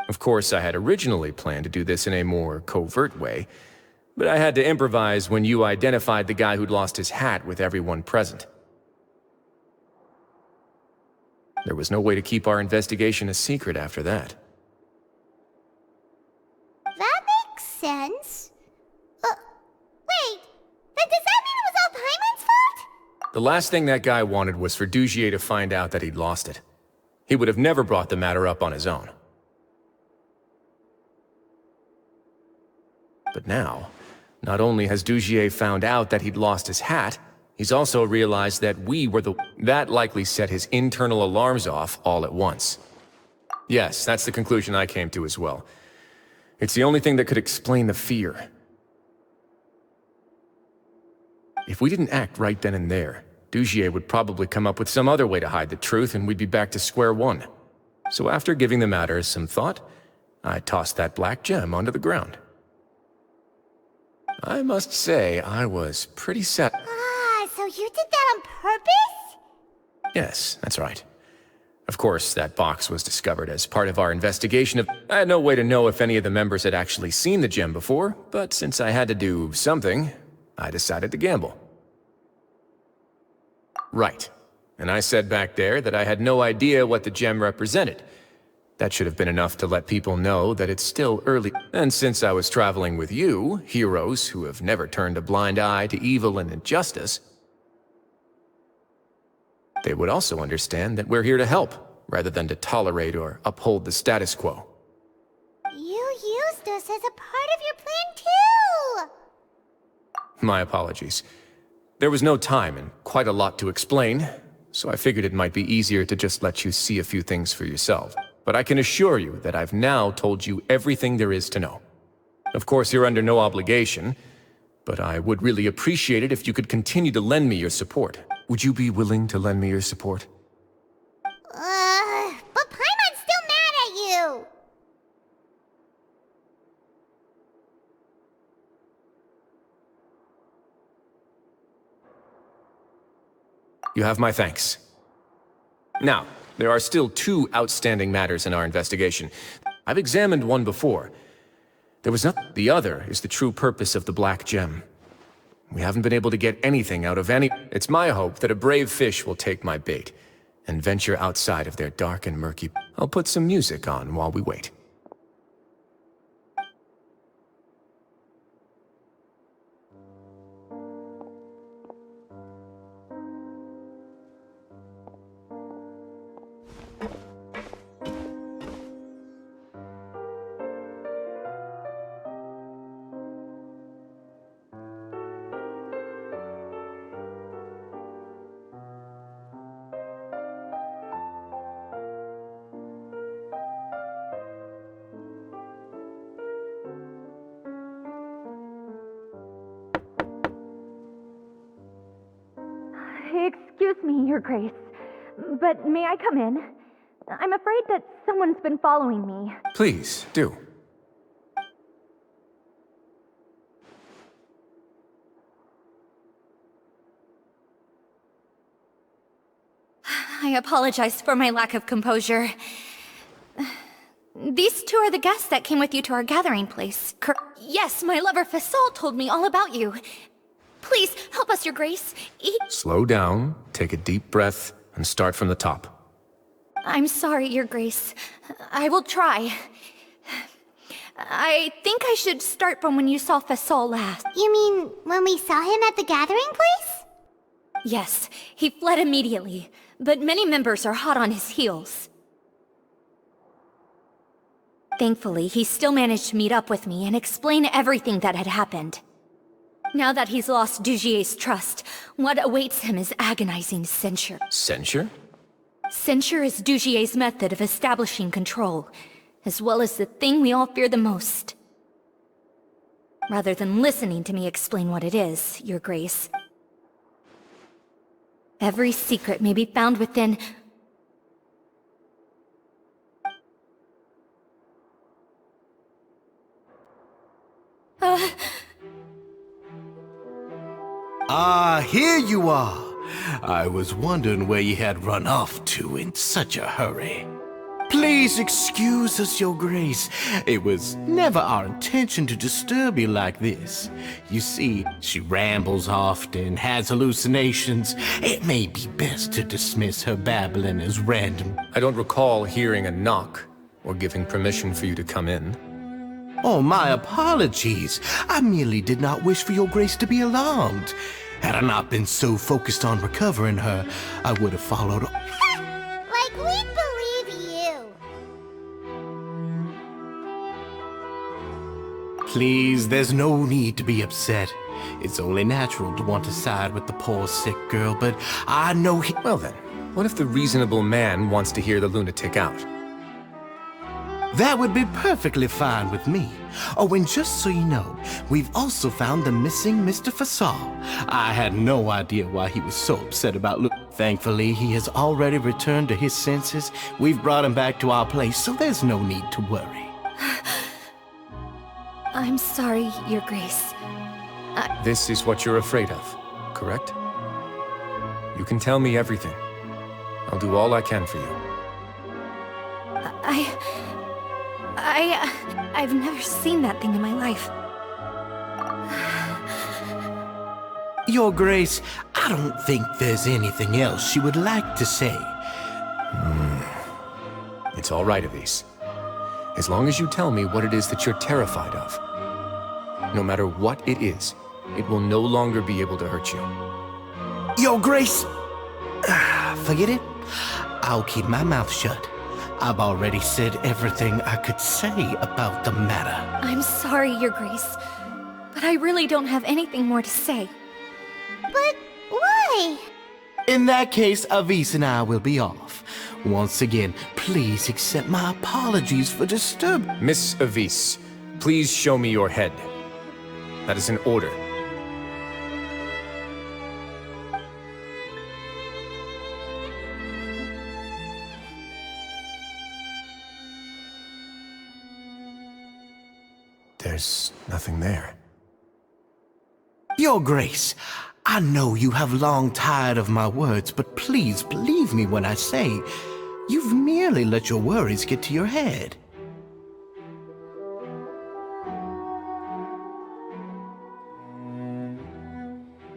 Of course, I had originally planned to do this in a more covert way, but I had to improvise when you identified the guy who'd lost his hat with everyone present. There was no way to keep our investigation a secret after that. That makes sense. Wait, then does that mean it was all Paimon's fault? The last thing that guy wanted was for Dugier to find out that he'd lost it. He would have never brought the matter up on his own. But now, not only has Dugier found out that he'd lost his hat, he's also realized that we were that likely set his internal alarms off all at once. Yes, that's the conclusion I came to as well. It's the only thing that could explain the fear. If we didn't act right then and there, Dugier would probably come up with some other way to hide the truth and we'd be back to square one. So after giving the matter some thought, I tossed that black gem onto the ground. I must say, I was pretty set. So you did that on purpose? Yes, that's right. Of course, that box was discovered as part of our investigation of... I had no way to know if any of the members had actually seen the gem before, but since I had to do something, I decided to gamble. Right. And I said back there that I had no idea what the gem represented. That should have been enough to let people know that it's still early. And since I was traveling with you, heroes who have never turned a blind eye to evil and injustice, they would also understand that we're here to help, rather than to tolerate or uphold the status quo. You used us as a part of your plan too! My apologies. There was no time and quite a lot to explain, so I figured it might be easier to just let you see a few things for yourself. But I can assure you that I've now told you everything there is to know. Of course, you're under no obligation, but I would really appreciate it if you could continue to lend me your support. Would you be willing to lend me your support? But Paimon's still mad at you! You have my thanks. Now, there are still 2 outstanding matters in our investigation. I've examined one before. There was not... The other is the true purpose of the Black Gem. We haven't been able to get anything out of any... It's my hope that a brave fish will take my bait and venture outside of their dark and murky... I'll put some music on while we wait. Excuse me, Your Grace, but may I come in? I'm afraid that someone's been following me. Please, do. I apologize for my lack of composure. These 2 are the guests that came with you to our gathering place. Yes, my lover Fasol told me all about you. Please, help us, Your Grace. Slow down, take a deep breath, and start from the top. I'm sorry, Your Grace. I will try. I think I should start from when you saw Fasol last. You mean when we saw him at the gathering place? Yes, he fled immediately, but many members are hot on his heels. Thankfully, he still managed to meet up with me and explain everything that had happened. Now that he's lost Dugier's trust, what awaits him is agonizing censure. Censure? Censure is Dugier's method of establishing control, as well as the thing we all fear the most. Rather than listening to me explain what it is, Your Grace, every secret may be found within... Here you are. I was wondering where you had run off to in such a hurry. Please excuse us, Your Grace. It was never our intention to disturb you like this. You see, she rambles often, has hallucinations. It may be best to dismiss her babbling as random. I don't recall hearing a knock or giving permission for you to come in. Oh, my apologies. I merely did not wish for Your Grace to be alarmed. Had I not been so focused on recovering her, I would have followed. Like we'd believe you. Please, there's no need to be upset. It's only natural to want to side with the poor sick girl, but I know he— Well then, what if the reasonable man wants to hear the lunatic out? That would be perfectly fine with me. Oh, and just so you know, we've also found the missing Mr. Fasal. I had no idea why he was so upset about Thankfully, he has already returned to his senses. We've brought him back to our place, so there's no need to worry. I'm sorry, Your Grace. This is what you're afraid of, correct? You can tell me everything. I'll do all I can for you. I've never seen that thing in my life. Your Grace, I don't think there's anything else she would like to say. It's all right, Avis. As long as you tell me what it is that you're terrified of. No matter what it is, it will no longer be able to hurt you. Your Grace! Forget it. I'll keep my mouth shut. I've already said everything I could say about the matter. I'm sorry, Your Grace, but I really don't have anything more to say. But why? In that case, Avis and I will be off. Once again, please accept my apologies for disturbing. Miss Avis, please show me your head. That is an order. There's nothing there. Your Grace, I know you have long tired of my words, but please believe me when I say you've merely let your worries get to your head.